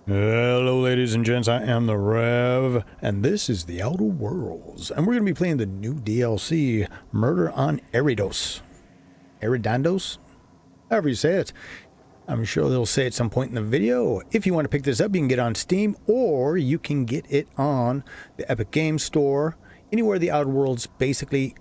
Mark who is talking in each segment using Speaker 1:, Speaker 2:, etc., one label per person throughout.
Speaker 1: Hello ladies and gents, I am the Rev, and this is the Outer Worlds, and we're going to be playing the new DLC, Murder on Eridanos. Eridanos? However you say it. I'm sure they'll say it at some point in the video. If you want to pick this up, you can get it on Steam, or you can get it on the Epic Games Store. Anywhere the Outer Worlds, basically,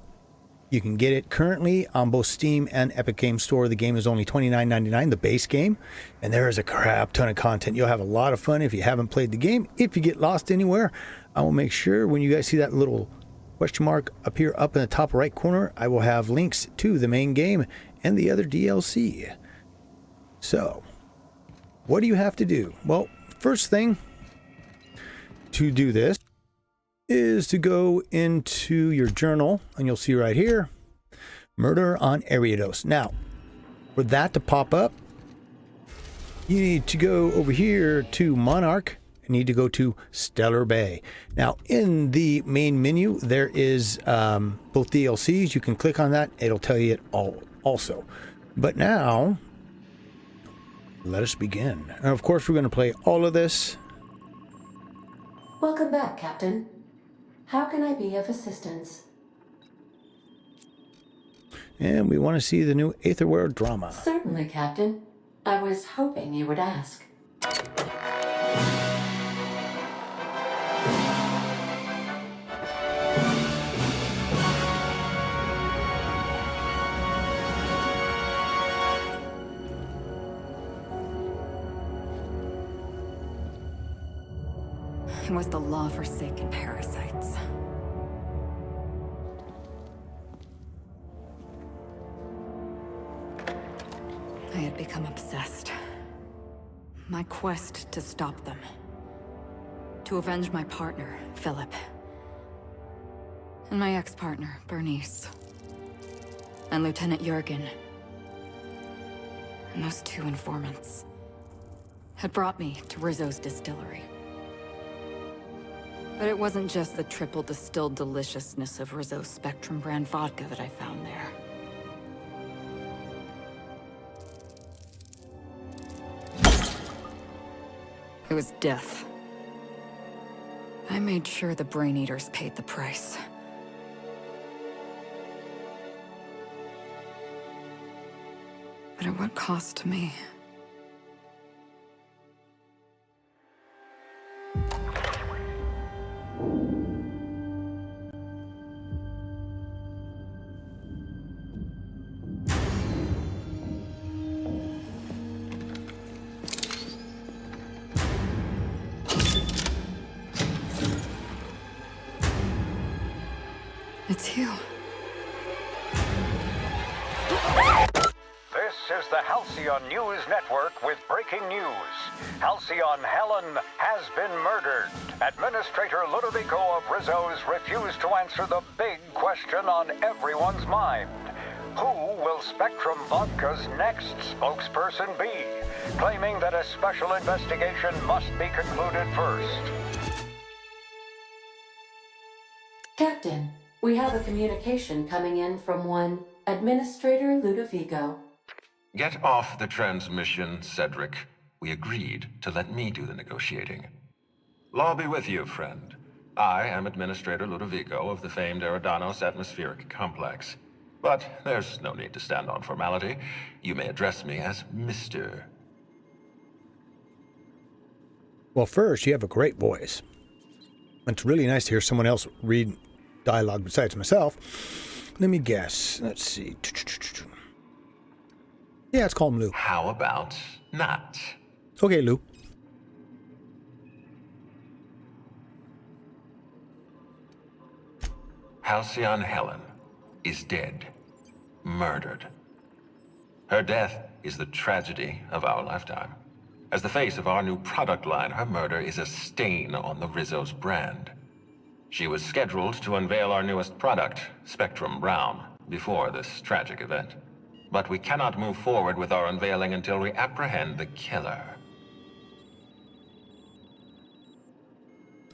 Speaker 1: you can get it currently on both Steam and Epic Games Store. The game is only $29.99, the base game, and there is a crap ton of content. You'll have a lot of fun if you haven't played the game. If you get lost anywhere, I will make sure when you guys see that little question mark up here up in the top right corner, I will have links to the main game and the other DLC. So, what do you have to do? Well, first thing to do this is to go into your journal, and you'll see right here, Murder on Eridanos. Now, for that to pop up, you need to go over here to Monarch. You need to go to Stellar Bay. Now, in the main menu, there is both DLCs. You can click on that. It'll tell you it all also. But now, let us begin. And of course, we're going to play all of this.
Speaker 2: Welcome back, Captain. How can I be of assistance?
Speaker 1: And we want to see the new Aetherware drama.
Speaker 2: Certainly, Captain. I was hoping you would ask.
Speaker 3: It was the law-forsaken parasites. I had become obsessed. My quest to stop them. To avenge my partner, Philip. And my ex-partner, Bernice. And Lieutenant Jurgen. And those two informants had brought me to Rizzo's distillery. But it wasn't just the triple distilled deliciousness of Rizzo's Spectrum brand vodka that I found there. It was death. I made sure the Brain Eaters paid the price. But at what cost to me? It's you.
Speaker 4: This is the Halcyon News Network with breaking news. Halcyon Helen has been murdered. Administrator Ludovico of Rizzo's refused to answer the big question on everyone's mind. Who will Spectrum Vodka's next spokesperson be? Claiming that a special investigation must be concluded first.
Speaker 2: Captain, we have a communication coming in from one Administrator Ludovico.
Speaker 5: Get off the transmission, Cedric. We agreed to let me do the negotiating. Law be with you, friend. I am Administrator Ludovico of the famed Eridanos Atmospheric Complex. But there's no need to stand on formality. You may address me as Mr.
Speaker 1: Well, first, you have a great voice. It's really nice to hear someone else read dialogue besides myself. Let me guess. Let's see. Yeah, let's call him Lou.
Speaker 5: How about not?
Speaker 1: Okay, Lou.
Speaker 5: Halcyon Helen is dead. Murdered. Her death is the tragedy of our lifetime. As the face of our new product line, her murder is a stain on the Rizzo's brand. She was scheduled to unveil our newest product, Spectrum Brown, before this tragic event. But we cannot move forward with our unveiling until we apprehend the killer.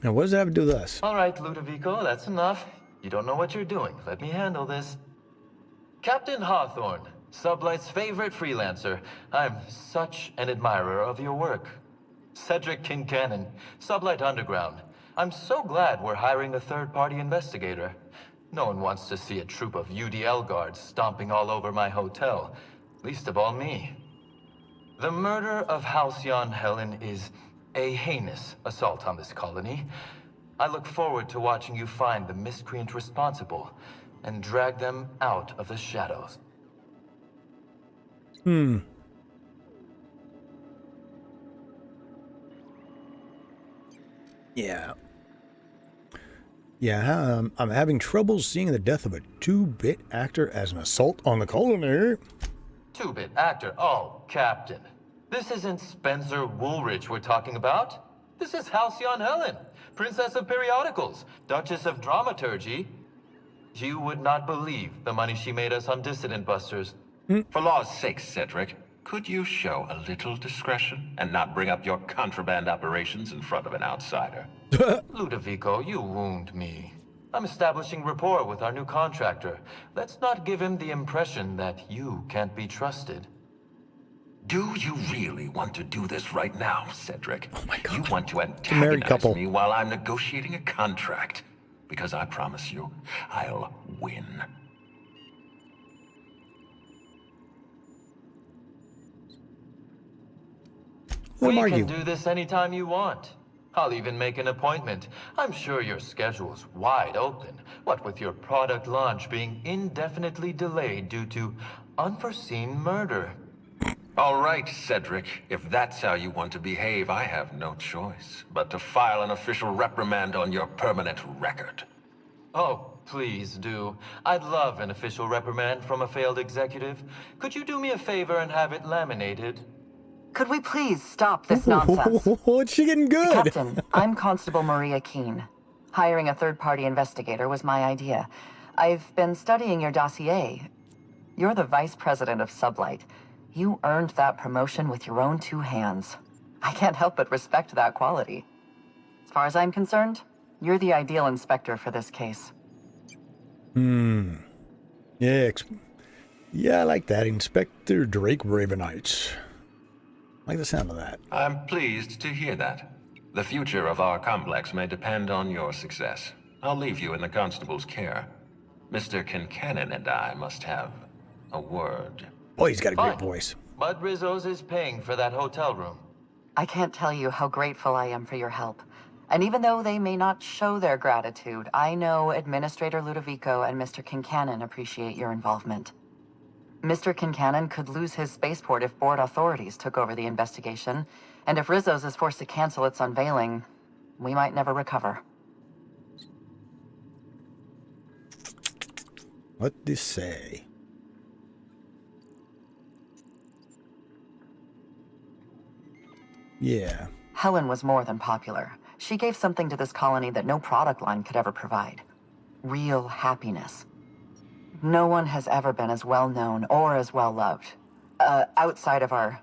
Speaker 1: Now, what does that have to do with us?
Speaker 6: All right, Ludovico, that's enough. You don't know what you're doing. Let me handle this. Captain Hawthorne, Sublight's favorite freelancer. I'm such an admirer of your work. Cedric Kincannon, Sublight Underground. I'm so glad we're hiring a third-party investigator. No one wants to see a troop of UDL guards stomping all over my hotel, least of all me. The murder of Halcyon Helen is a heinous assault on this colony. I look forward to watching you find the miscreant responsible and drag them out of the shadows.
Speaker 1: Yeah. Yeah, I'm having trouble seeing the death of a 2-bit actor as an assault on the colony.
Speaker 6: 2-bit actor? Oh, Captain. This isn't Spencer Woolrich we're talking about. This is Halcyon Helen, Princess of Periodicals, Duchess of Dramaturgy. You would not believe the money she made us on Dissident Busters.
Speaker 5: For law's sake, Cedric, could you show a little discretion and not bring up your contraband operations in front of an outsider?
Speaker 6: Ludovico, you wound me. I'm establishing rapport with our new contractor. Let's not give him the impression that you can't be trusted.
Speaker 5: Do you really want to do this right now, Cedric?
Speaker 1: Oh my God.
Speaker 5: You want to
Speaker 1: married
Speaker 5: antagonize
Speaker 1: couple.
Speaker 5: me while I'm negotiating a contract? Because I promise you, I'll win.
Speaker 1: Let him
Speaker 6: We
Speaker 1: argue.
Speaker 6: can do this anytime you want. I'll even make an appointment. I'm sure your schedule's wide open. What with your product launch being indefinitely delayed due to unforeseen murder.
Speaker 5: All right, Cedric. If that's how you want to behave, I have no choice but to file an official reprimand on your permanent record.
Speaker 6: Oh, please do. I'd love an official reprimand from a failed executive. Could you do me a favor and have it laminated?
Speaker 7: Could we please stop this nonsense?
Speaker 1: What's she getting good?
Speaker 7: Captain, I'm Constable Maria Keene. Hiring a third-party investigator was my idea. I've been studying your dossier. You're the vice president of Sublight. You earned that promotion with your own 2 hands. I can't help but respect that quality. As far as I'm concerned, you're the ideal inspector for this case.
Speaker 1: Yeah, yeah, I like that. Inspector Drake Ravenites. I like the sound of that.
Speaker 5: I'm pleased to hear that. The future of our complex may depend on your success. I'll leave you in the constable's care. Mr. Kincannon and I must have a word.
Speaker 1: Boy, he's got a great
Speaker 6: Fine.
Speaker 1: voice.
Speaker 6: But Rizzo's is paying for that hotel room.
Speaker 7: I can't tell you how grateful I am for your help. And even though they may not show their gratitude, I know Administrator Ludovico and Mr. Kincannon appreciate your involvement. Mr. Kincannon could lose his spaceport if board authorities took over the investigation, and if Rizzo's is forced to cancel its unveiling, we might never recover.
Speaker 1: What this say? Yeah.
Speaker 7: Helen was more than popular. She gave something to this colony that no product line could ever provide. Real happiness. No one has ever been as well known or as well loved. Outside of our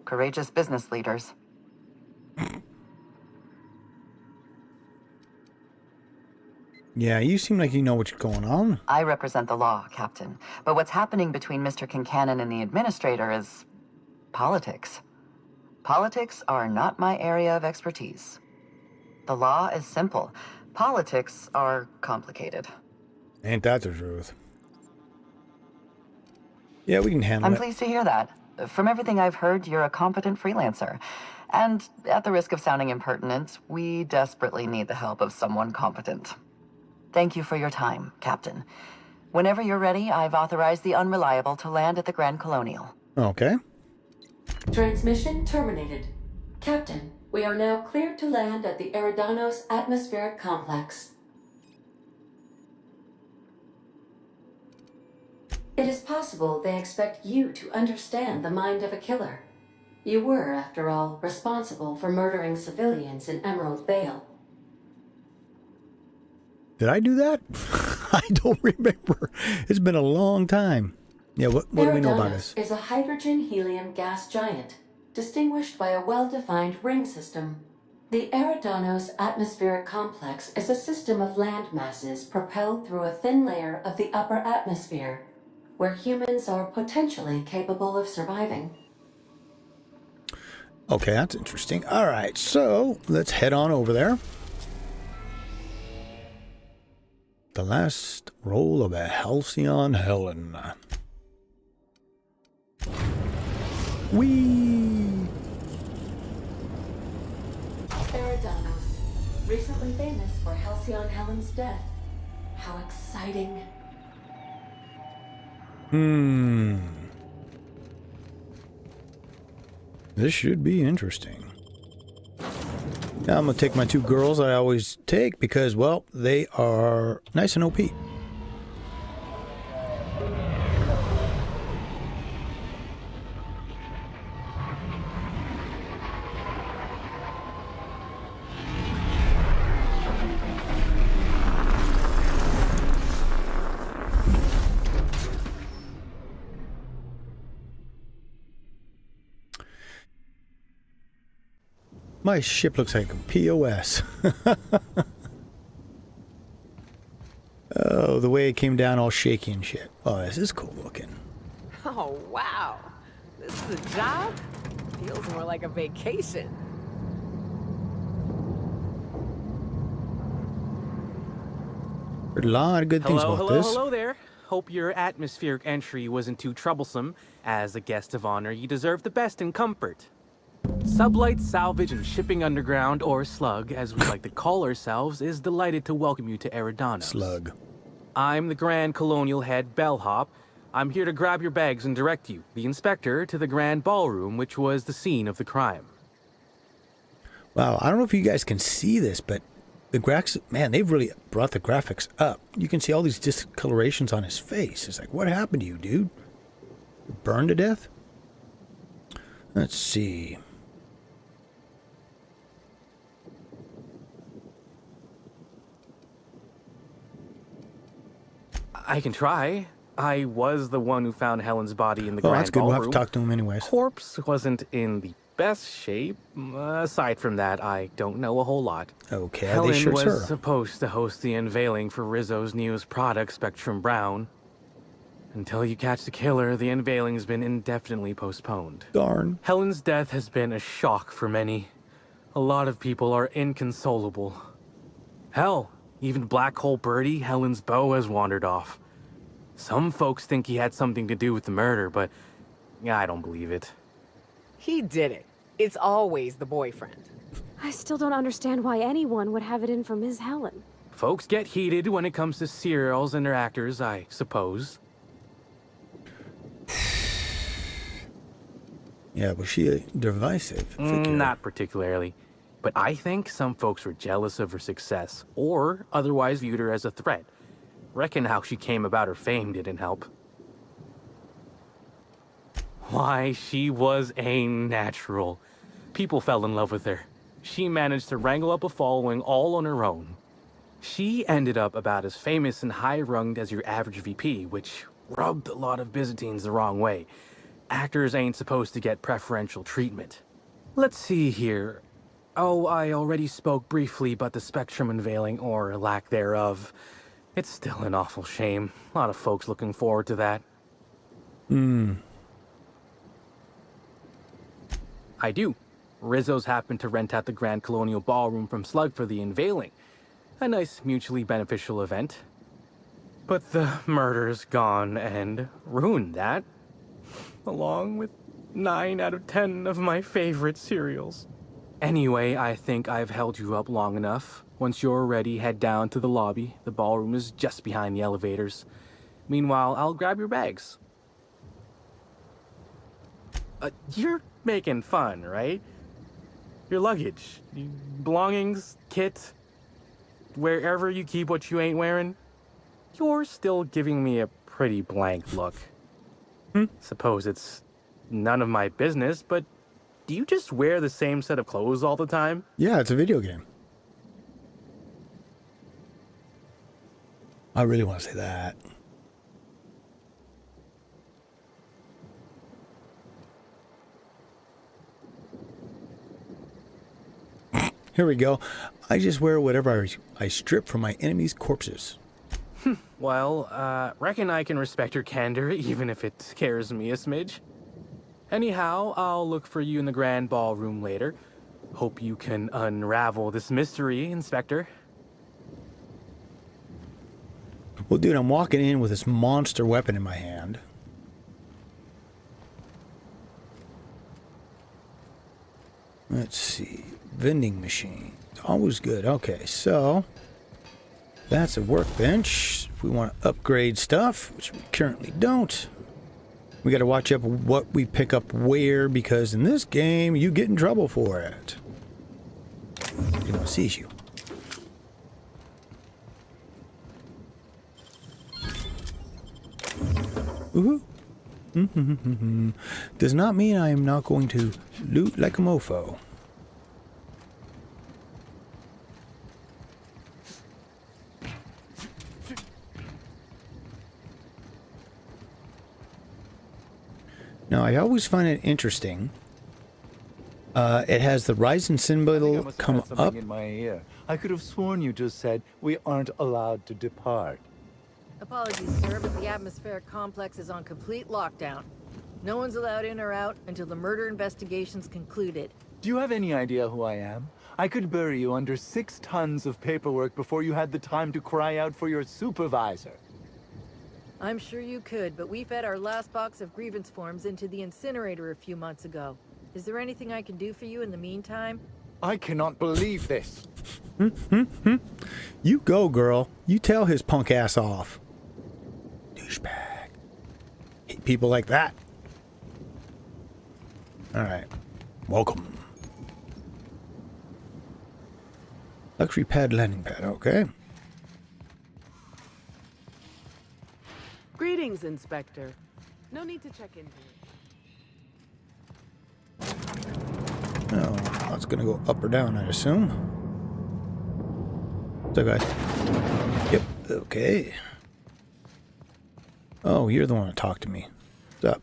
Speaker 7: courageous business leaders.
Speaker 1: Yeah, you seem like you know what's going on.
Speaker 7: I represent the law, Captain. But what's happening between Mr. Kincannon and the Administrator is politics. Politics are not my area of expertise. The law is simple. Politics are complicated.
Speaker 1: Ain't that the truth? Yeah, we can handle
Speaker 7: I'm
Speaker 1: it.
Speaker 7: pleased to hear that. From everything I've heard, you're a competent freelancer. And at the risk of sounding impertinent, we desperately need the help of someone competent. Thank you for your time, Captain. Whenever you're ready, I've authorized the Unreliable to land at the Grand Colonial.
Speaker 1: Okay.
Speaker 2: Transmission terminated. Captain, we are now cleared to land at the Eridanos atmospheric complex. It is possible they expect you to understand the mind of a killer. You were, after all, responsible for murdering civilians in Emerald Vale.
Speaker 1: Did I do that? I don't remember. It's been a long time. Yeah, what do we know about this?
Speaker 2: Eridanos is a hydrogen-helium gas giant, distinguished by a well-defined ring system. The Eridanos atmospheric complex is a system of land masses propelled through a thin layer of the upper atmosphere, where humans are potentially capable of surviving.
Speaker 1: Okay, that's interesting. All right, so let's head on over there. The last roll of a Halcyon Helen. Whee!
Speaker 2: Eridanos, recently famous for Halcyon Helen's death. How exciting.
Speaker 1: This should be interesting. Now I'm going to take my two girls I always take because, well, they are nice and OP. My ship looks like a POS. Oh, the way it came down all shaky and shit. Oh, this is cool looking.
Speaker 8: Oh, wow. This is a job? Feels more like a vacation.
Speaker 1: Heard a lot of good things about this.
Speaker 9: Hello there. Hope your atmospheric entry wasn't too troublesome. As a guest of honor, you deserve the best in comfort. Sublight Salvage and Shipping Underground, or Slug, as we like to call ourselves, is delighted to welcome you to Eridanos.
Speaker 1: Slug.
Speaker 9: I'm the Grand Colonial Head Bellhop. I'm here to grab your bags and direct you, the inspector, to the Grand Ballroom, which was the scene of the crime.
Speaker 1: Wow, I don't know if you guys can see this, but the graphics, man, they've really brought the graphics up. You can see all these discolorations on his face. It's like, what happened to you, dude? You burned to death? Let's see.
Speaker 9: I can try. I was the one who found Helen's body in the Grand
Speaker 1: That's good.
Speaker 9: Ballroom.
Speaker 1: We'll have to talk to him anyways.
Speaker 9: Corpse wasn't in the best shape. Aside from that, I don't know a whole lot.
Speaker 1: Okay,
Speaker 9: Helen
Speaker 1: they sure
Speaker 9: was
Speaker 1: her.
Speaker 9: supposed to host the unveiling for Rizzo's newest product, Spectrum Brown. Until you catch the killer, the unveiling's been indefinitely postponed.
Speaker 1: Darn.
Speaker 9: Helen's death has been a shock for many. A lot of people are inconsolable. Hell, even Black Hole Birdie, Helen's beau, has wandered off. Some folks think he had something to do with the murder, but I don't believe it.
Speaker 8: He did it. It's always the boyfriend.
Speaker 10: I still don't understand why anyone would have it in for Ms. Helen.
Speaker 9: Folks get heated when it comes to serials and their actors, I suppose.
Speaker 1: Yeah, was she a divisive figure?
Speaker 9: Not particularly. But I think some folks were jealous of her success, or otherwise viewed her as a threat. Reckon how she came about her fame didn't help. Why, she was a natural. People fell in love with her. She managed to wrangle up a following all on her own. She ended up about as famous and high-runged as your average VP, which rubbed a lot of Byzantines the wrong way. Actors ain't supposed to get preferential treatment. Let's see here. Oh, I already spoke briefly about the Spectrum unveiling, or lack thereof. It's still an awful shame. A lot of folks looking forward to that. I do. Rizzo's happened to rent out the Grand Colonial Ballroom from Slug for the unveiling. A nice mutually beneficial event. But the murder's gone and ruined that. Along with 9 out of 10 of my favorite cereals. Anyway, I think I've held you up long enough. Once you're ready, head down to the lobby. The ballroom is just behind the elevators. Meanwhile, I'll grab your bags. You're making fun, right? Your luggage, belongings, kit, wherever you keep what you ain't wearing. You're still giving me a pretty blank look. Suppose it's none of my business, but do you just wear the same set of clothes all the time?
Speaker 1: Yeah, it's a video game. I really want to say that. Here we go. I just wear whatever I strip from my enemies' corpses.
Speaker 9: Well, reckon I can respect your candor, even if it scares me a smidge. Anyhow, I'll look for you in the grand ballroom later. Hope you can unravel this mystery, Inspector.
Speaker 1: Well, dude, I'm walking in with this monster weapon in my hand. Let's see. Vending machine. Always good. Okay, so that's a workbench. If we want to upgrade stuff, which we currently don't, we got to watch up what we pick up where, because in this game, you get in trouble for it. Anyone sees you. Woohoo. Does not mean I am not going to loot like a mofo. Now, I always find it interesting. It has the Ryzen symbol come up.
Speaker 11: In my ear. I could have sworn you just said we aren't allowed to depart.
Speaker 8: Apologies, sir, but the atmospheric complex is on complete lockdown. No one's allowed in or out until the murder investigation's concluded.
Speaker 11: Do you have any idea who I am? I could bury you under 6 tons of paperwork before you had the time to cry out for your supervisor.
Speaker 8: I'm sure you could, but we fed our last box of grievance forms into the incinerator a few months ago. Is there anything I can do for you in the meantime?
Speaker 11: I cannot believe this.
Speaker 1: You go, girl. You tell his punk ass off. Douchebag. Hate people like that. Alright. Welcome. Luxury pad, landing pad. Okay.
Speaker 12: Greetings, Inspector. No need to check into it.
Speaker 1: Oh, that's gonna go up or down, I assume. What's up, guys? Yep. Okay. Oh, you're the one to talk to me. What's up?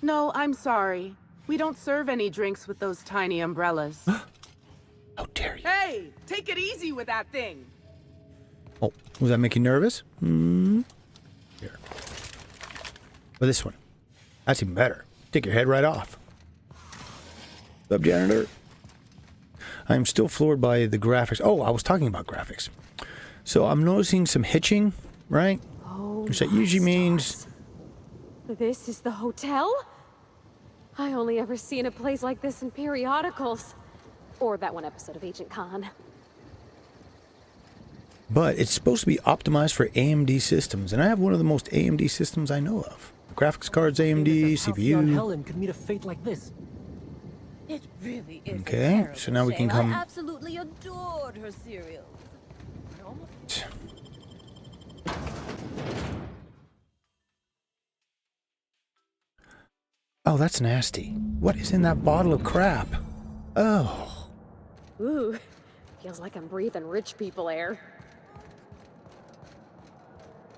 Speaker 12: No, I'm sorry. We don't serve any drinks with those tiny umbrellas.
Speaker 1: How dare you?
Speaker 12: Hey, take it easy with that thing.
Speaker 1: Oh, was that making you nervous? Here. But this one. That's even better. Take your head right off. What's up, janitor? I'm still floored by the graphics. Oh, I was talking about graphics. So I'm noticing some hitching, right?
Speaker 10: Oh,
Speaker 1: which that usually means...
Speaker 10: This is the hotel? I only ever seen a place like this in periodicals. Or that one episode of Agent Khan.
Speaker 1: But it's supposed to be optimized for AMD systems, and I have one of the most AMD systems I know of. Graphics cards, AMD, CPU.
Speaker 13: Helen could meet a fate like this.
Speaker 14: It really is.
Speaker 1: Okay, so now we can come.
Speaker 14: I absolutely adored her cereals.
Speaker 1: Oh, that's nasty. What is in that bottle of crap? Oh.
Speaker 10: Ooh, feels like I'm breathing rich people air.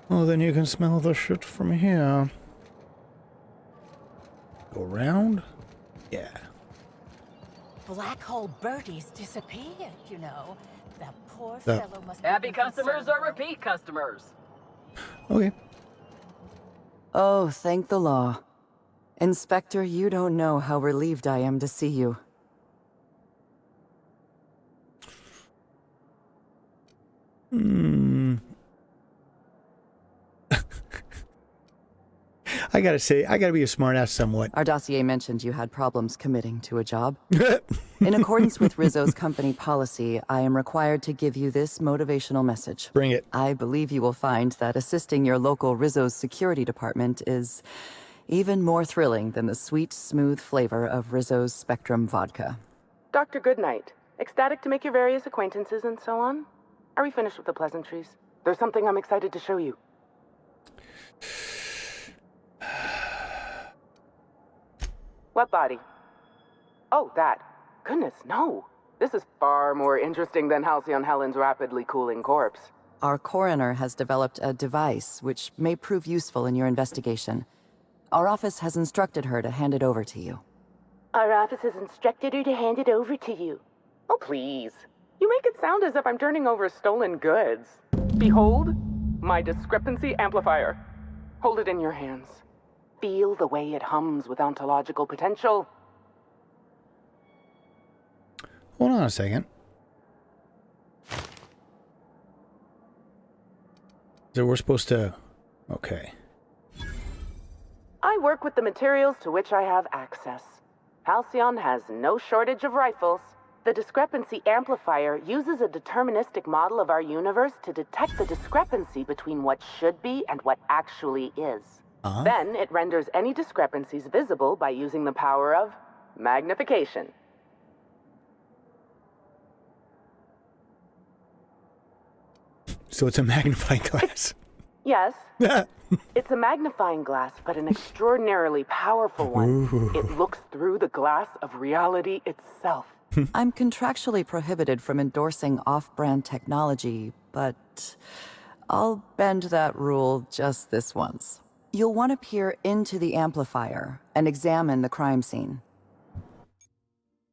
Speaker 1: Oh, then you can smell the shit from here. Go around? Yeah.
Speaker 14: Black hole birdies disappeared, you know. That poor
Speaker 1: That-
Speaker 14: fellow must
Speaker 15: Happy customers are repeat customers.
Speaker 1: Okay.
Speaker 7: Oh, thank the law. Inspector, you don't know how relieved I am to see you.
Speaker 1: I gotta say, I gotta be a smartass somewhat.
Speaker 7: Our dossier mentioned you had problems committing to a job. In accordance with Rizzo's company policy, I am required to give you this motivational message.
Speaker 1: Bring it.
Speaker 7: I believe you will find that assisting your local Rizzo's security department is even more thrilling than the sweet, smooth flavor of Rizzo's Spectrum vodka.
Speaker 16: Dr. Goodnight, ecstatic to make your various acquaintances and so on. Are we finished with the pleasantries? There's something I'm excited to show you. What body? Oh, that. Goodness, no. This is far more interesting than Halcyon Helen's rapidly cooling corpse.
Speaker 7: Our coroner has developed a device which may prove useful in your investigation. Our office has instructed her to hand it over to you.
Speaker 16: Our office has instructed her to hand it over to you. Oh, please. You make it sound as if I'm turning over stolen goods. Behold, my Discrepancy Amplifier. Hold it in your hands. feel the way it hums with ontological potential?
Speaker 1: Hold on a second. So we're supposed to... Okay.
Speaker 16: I work with the materials to which I have access. Halcyon has no shortage of rifles. The Discrepancy Amplifier uses a deterministic model of our universe to detect the discrepancy between what should be and what actually is. Then it renders any discrepancies visible by using the power of magnification.
Speaker 1: So it's a magnifying glass.
Speaker 16: Yes. It's a magnifying glass, but an extraordinarily powerful one.
Speaker 7: Ooh.
Speaker 16: It looks through the glass of reality itself.
Speaker 7: I'm contractually prohibited from endorsing off-brand technology, but I'll bend that rule just this once. You'll want to peer into the amplifier and examine the crime scene.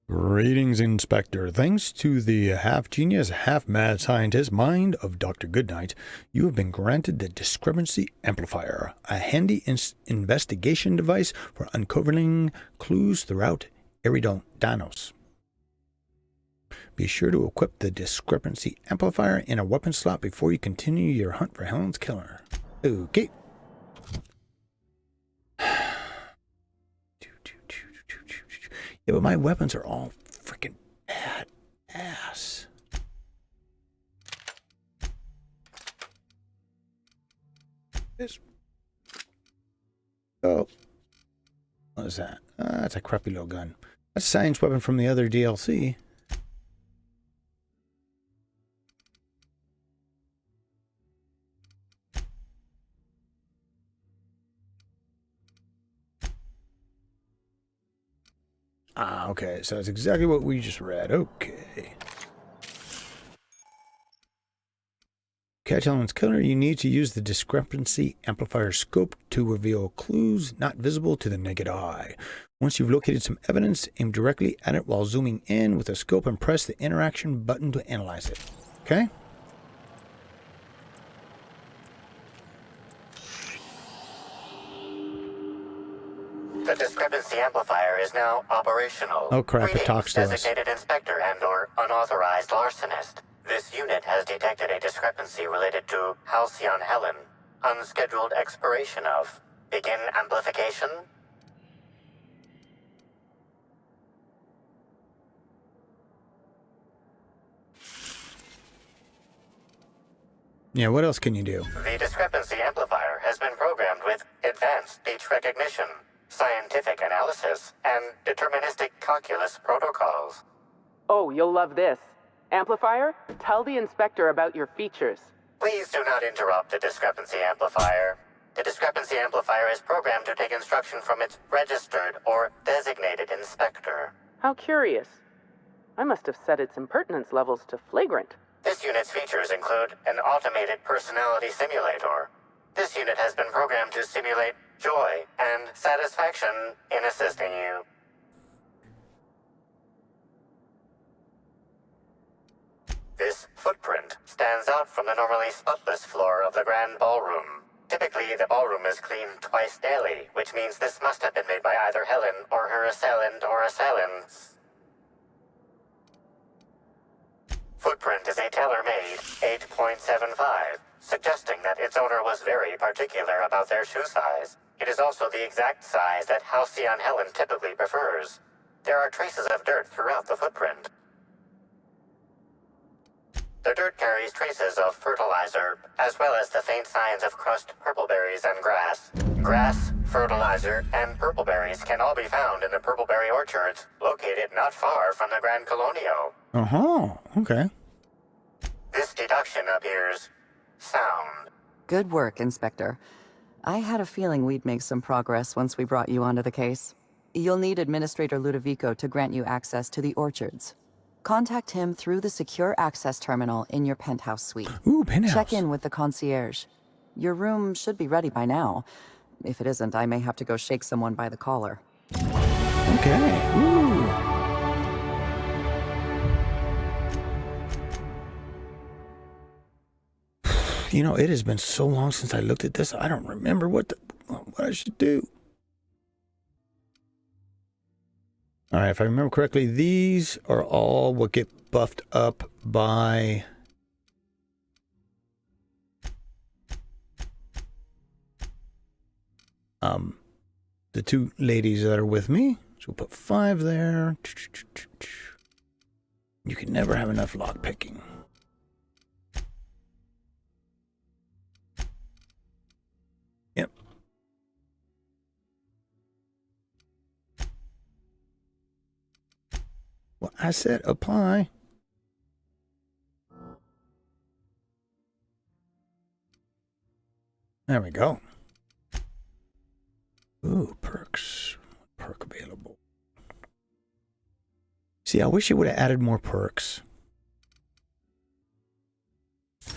Speaker 1: Greetings, Inspector. Thanks to the half-genius, half-mad scientist mind of Dr. Goodnight, you have been granted the Discrepancy Amplifier, a handy investigation device for uncovering clues throughout Eridanos. Be sure to equip the Discrepancy Amplifier in a weapon slot before you continue your hunt for Helen's killer. Okay. Yeah, but my weapons are all freaking bad ass. This. Oh. What is that? That's a crappy little gun. That's a science weapon from the other DLC. Ah, okay, so that's exactly what we just read. Okay. Catch Helen's killer, you need to use the Discrepancy Amplifier scope to reveal clues not visible to the naked eye. Once you've located some evidence, aim directly at it while zooming in with the scope and press the interaction button to analyze it. Okay?
Speaker 13: The Discrepancy Amplifier is now operational.
Speaker 1: Oh crap, it talks to us.
Speaker 13: Designated inspector and/or unauthorized larcenist. This unit has detected a discrepancy related to Halcyon Helen. Unscheduled expiration of. Begin amplification.
Speaker 1: Yeah, what else can you do?
Speaker 13: The Discrepancy Amplifier has been programmed with advanced speech recognition, scientific analysis, and deterministic calculus protocols.
Speaker 16: Oh, you'll love this. Amplifier, tell the inspector about your features.
Speaker 13: Please do not interrupt the Discrepancy Amplifier. The Discrepancy Amplifier is programmed to take instruction from its registered or designated inspector.
Speaker 16: How curious. I must have set its impertinence levels to flagrant.
Speaker 13: This unit's features include an automated personality simulator. This unit has been programmed to simulate joy and satisfaction in assisting you. This footprint stands out from the normally spotless floor of the grand ballroom. Typically, the ballroom is cleaned twice daily, which means this must have been made by either Helen or her assailant or assailants. Footprint is a tailor-made 8.75, suggesting that its owner was very particular about their shoe size. It is also the exact size that Halcyon Helen typically prefers. There are traces of dirt throughout the footprint. The dirt carries traces of fertilizer, as well as the faint signs of crushed purpleberries and grass. Grass, fertilizer, and purpleberries can all be found in the purpleberry orchards, located not far from the Grand Colonio.
Speaker 1: Okay.
Speaker 13: This deduction appears sound.
Speaker 7: Good work, Inspector. I had a feeling we'd make some progress once we brought you onto the case. You'll need Administrator Ludovico to grant you access to the orchards. Contact him through the secure access terminal in your penthouse suite.
Speaker 1: Ooh, penthouse.
Speaker 7: Check in with the concierge. Your room should be ready by now. If it isn't, I may have to go shake someone by the collar.
Speaker 1: Okay. Ooh. You know, it has been so long since I looked at this, I don't remember what I should do. All right, if I remember correctly, these are all what get buffed up by the two ladies that are with me. So we'll put 5 there. You can never have enough lock picking. Yep. Well, I said apply. There we go. Ooh, perks. Perk available. See, I wish it would have added more perks.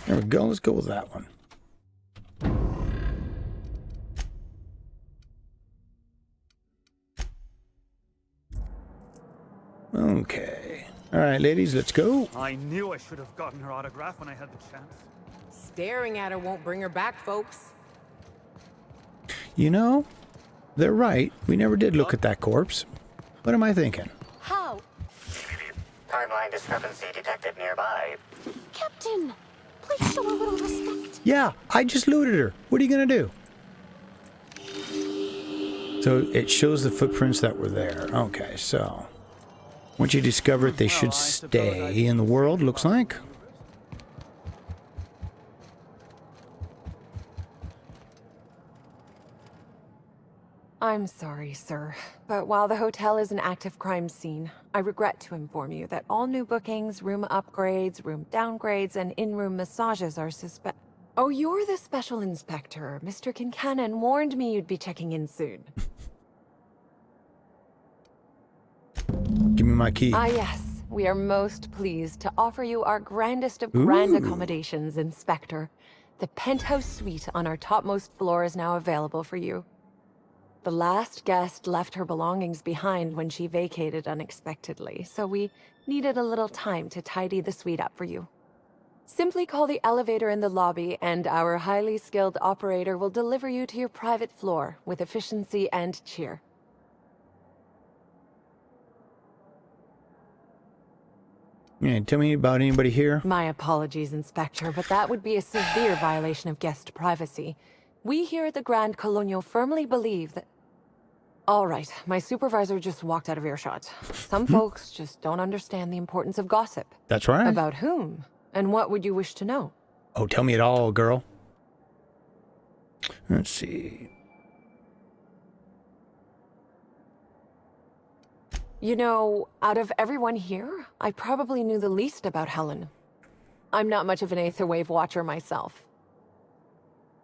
Speaker 1: There we go. Let's go with that one. Okay. All right, ladies, let's go.
Speaker 17: I knew I should have gotten her autograph when I had the chance.
Speaker 18: Staring at her won't bring her back, folks.
Speaker 1: You know, they're right. We never did look at that corpse. What am I thinking?
Speaker 10: How?
Speaker 13: Timeline discrepancy detected nearby.
Speaker 10: Captain, please show a little respect.
Speaker 1: Yeah, I just looted her. What are you going to do? So it shows the footprints that were there. Okay, so once you discover it, they should stay in the world, looks like.
Speaker 19: I'm sorry, sir, but while the hotel is an active crime scene, I regret to inform you that all new bookings, room upgrades, room downgrades, and in-room massages are suspect. Oh, you're the special inspector. Mr. Kincannon warned me you'd be checking in soon.
Speaker 1: Give me my key.
Speaker 19: Ah, yes. We are most pleased to offer you our grandest of grand accommodations, Inspector. The penthouse suite on our topmost floor is now available for you. The last guest left her belongings behind when she vacated unexpectedly, so we needed a little time to tidy the suite up for you. Simply call the elevator in the lobby, and our highly skilled operator will deliver you to your private floor with efficiency and cheer.
Speaker 1: Yeah, tell me about anybody here.
Speaker 19: My apologies, Inspector, but that would be a severe violation of guest privacy. We here at the Grand Colonial firmly believe that... All right, my supervisor just walked out of earshot. Some folks just don't understand the importance of gossip.
Speaker 1: That's right.
Speaker 19: About whom? And what would you wish to know?
Speaker 1: Oh, tell me it all, girl. Let's see.
Speaker 19: You know, out of everyone here, I probably knew the least about Helen. I'm not much of an Aetherwave watcher myself.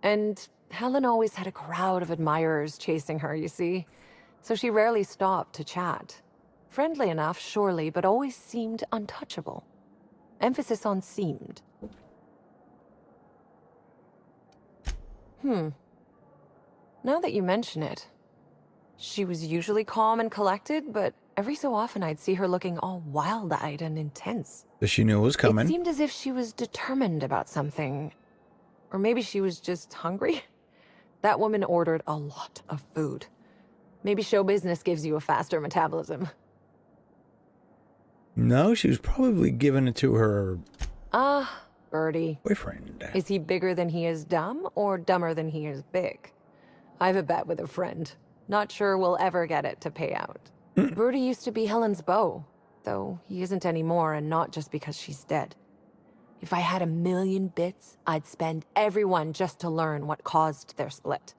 Speaker 19: And Helen always had a crowd of admirers chasing her, you see. So she rarely stopped to chat. Friendly enough, surely, but always seemed untouchable. Emphasis on seemed. Now that you mention it, she was usually calm and collected, but every so often I'd see her looking all wild-eyed and intense.
Speaker 1: So she knew it was coming.
Speaker 19: It seemed as if she was determined about something. Or maybe she was just hungry. That woman ordered a lot of food. Maybe show business gives you a faster metabolism.
Speaker 1: No, she was probably giving it to her...
Speaker 19: Birdie.
Speaker 1: Boyfriend.
Speaker 19: Is he bigger than he is dumb, or dumber than he is big? I've a bet with a friend. Not sure we'll ever get it to pay out. Birdie used to be Helen's beau, though he isn't anymore, and not just because she's dead. If I had 1,000,000 bits, I'd spend every one just to learn what caused their split.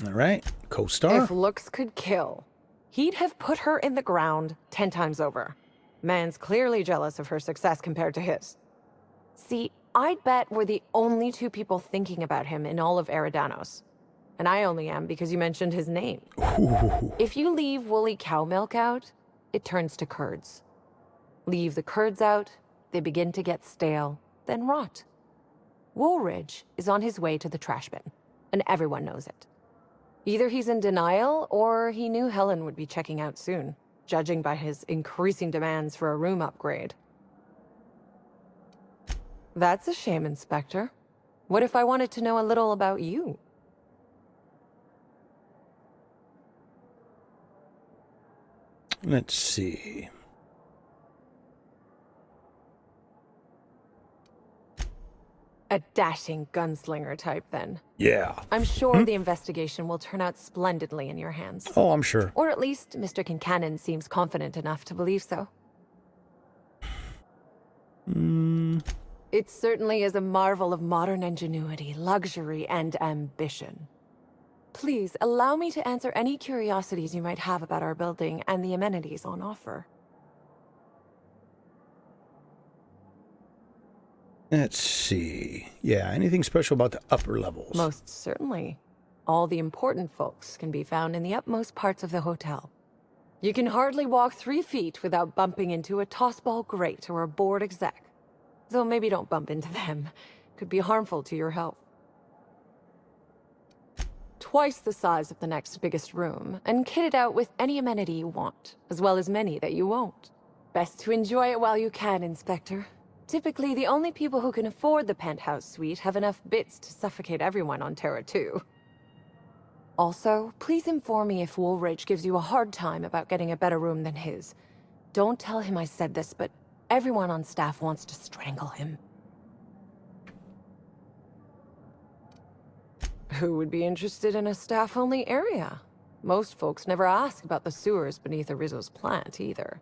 Speaker 1: All right, co-star.
Speaker 19: If looks could kill, he'd have put her in the ground 10 times over. Man's clearly jealous of her success compared to his. See, I'd bet we're the only 2 people thinking about him in all of Eridanos. And I only am because you mentioned his name. If you leave woolly cow milk out, it turns to curds. Leave the curds out, they begin to get stale, then rot. Woolridge is on his way to the trash bin, and everyone knows it. Either he's in denial, or he knew Helen would be checking out soon, judging by his increasing demands for a room upgrade. That's a shame, Inspector. What if I wanted to know a little about you?
Speaker 1: Let's see.
Speaker 19: A dashing gunslinger type, then.
Speaker 1: Yeah.
Speaker 19: I'm sure the investigation will turn out splendidly in your hands.
Speaker 1: Oh, I'm sure.
Speaker 19: Or at least Mr. Kincannon seems confident enough to believe so. It certainly is a marvel of modern ingenuity, luxury, and ambition. Please, allow me to answer any curiosities you might have about our building and the amenities on offer.
Speaker 1: Let's see. Yeah, anything special about the upper levels?
Speaker 19: Most certainly. All the important folks can be found in the upmost parts of the hotel. You can hardly walk 3 feet without bumping into a tossball grate or a bored exec. Though maybe don't bump into them. Could be harmful to your health. Twice the size of the next biggest room, and kitted out with any amenity you want, as well as many that you won't. Best to enjoy it while you can, Inspector. Typically, the only people who can afford the penthouse suite have enough bits to suffocate everyone on Terra 2. Also, please inform me if Woolridge gives you a hard time about getting a better room than his. Don't tell him I said this, but everyone on staff wants to strangle him. Who would be interested in a staff-only area? Most folks never ask about the sewers beneath Rizzo's plant, either.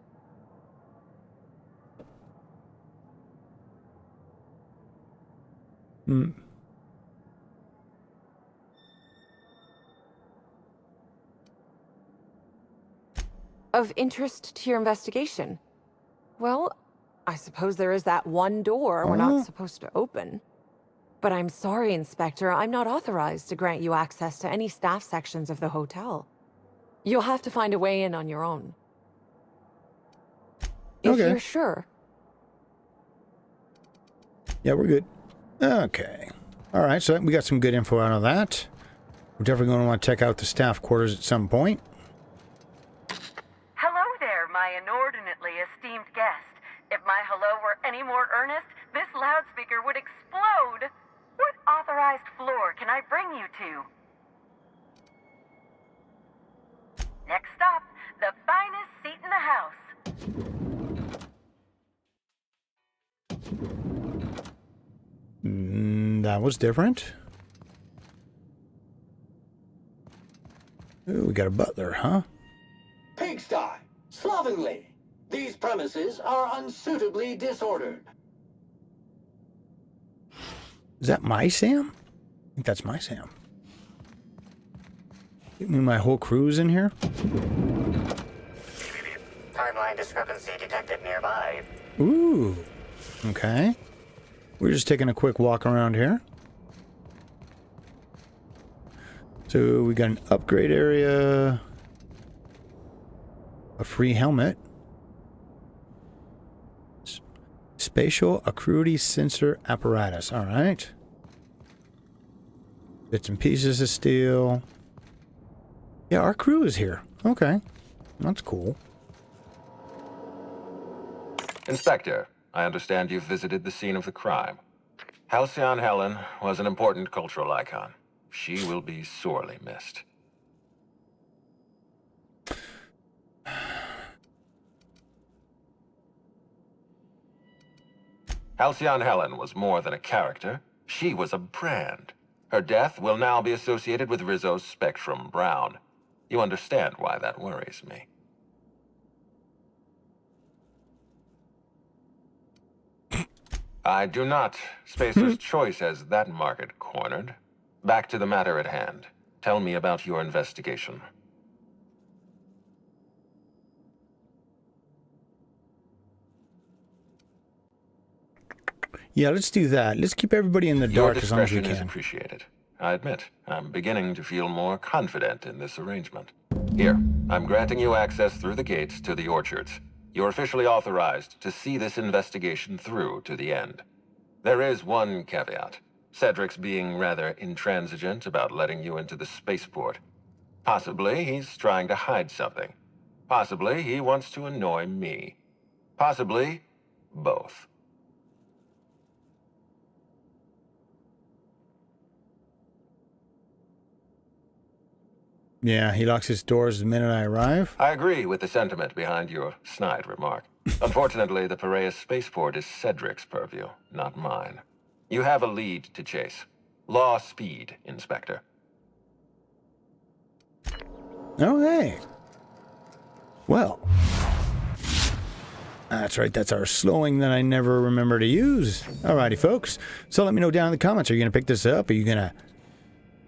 Speaker 19: Of interest to your investigation? Well, I suppose there is that one door we're not supposed to open. But I'm sorry, Inspector, I'm not authorized to grant you access to any staff sections of the hotel. You'll have to find a way in on your own. If you're sure.
Speaker 1: Yeah, we're good. Okay. All right, so we got some good info out of that. We're definitely going to want to check out the staff quarters at some point.
Speaker 20: Hello there, my inordinately esteemed guest. If my hello were any more earnest, this loudspeaker would explode. What authorized floor can I bring you to? Next stop, the finest seat in the house.
Speaker 1: That was different. Ooh, we got a butler, huh?
Speaker 21: Pigsty! Slovenly! These premises are unsuitably disordered.
Speaker 1: Is that my Sam? I think that's my Sam. Give me my whole crew's in here.
Speaker 13: Timeline discrepancy detected nearby.
Speaker 1: Ooh. Okay. We're just taking a quick walk around here. So we got an upgrade area. A free helmet. Spatial acuity sensor apparatus. All right. Bits and pieces of steel. Yeah, our crew is here. Okay. That's cool.
Speaker 5: Inspector, I understand you've visited the scene of the crime. Halcyon Helen was an important cultural icon. She will be sorely missed. Halcyon Helen was more than a character. She was a brand. Her death will now be associated with Rizzo's Spectrum Brown. You understand why that worries me. I do not. Spacer's Choice has that market cornered. Back to the matter at hand. Tell me about your investigation.
Speaker 1: Yeah, let's do that. Let's keep everybody in the dark as long as we
Speaker 5: Your discretion is
Speaker 1: can.
Speaker 5: appreciated. I admit, I'm beginning to feel more confident in this arrangement. Here, I'm granting you access through the gates to the orchards. You're officially authorized to see this investigation through to the end. There is one caveat. Cedric's being rather intransigent about letting you into the spaceport. Possibly he's trying to hide something. Possibly he wants to annoy me. Possibly both.
Speaker 1: Yeah, he locks his doors the minute I arrive.
Speaker 5: I agree with the sentiment behind your snide remark. Unfortunately, the Piraeus spaceport is Cedric's purview, not mine. You have a lead to chase. Law speed, Inspector.
Speaker 1: Oh, hey. Well. That's right, that's our slowing that I never remember to use. Alrighty, folks. So let me know down in the comments. Are you going to pick this up? Are you going to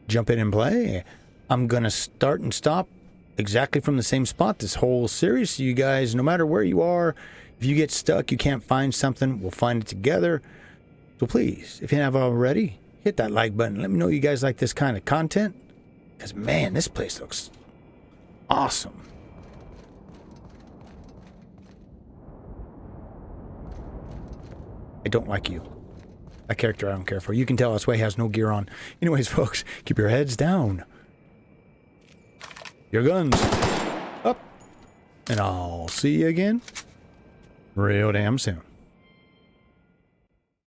Speaker 1: jump in and play? I'm going to start and stop exactly from the same spot this whole series. So you guys, no matter where you are, if you get stuck, you can't find something, we'll find it together. So please, if you haven't already, hit that like button. Let me know you guys like this kind of content. Because, man, this place looks awesome. I don't like you. That character I don't care for. You can tell this way has no gear on. Anyways, folks, keep your heads down. Your guns up. And I'll see you again real damn soon.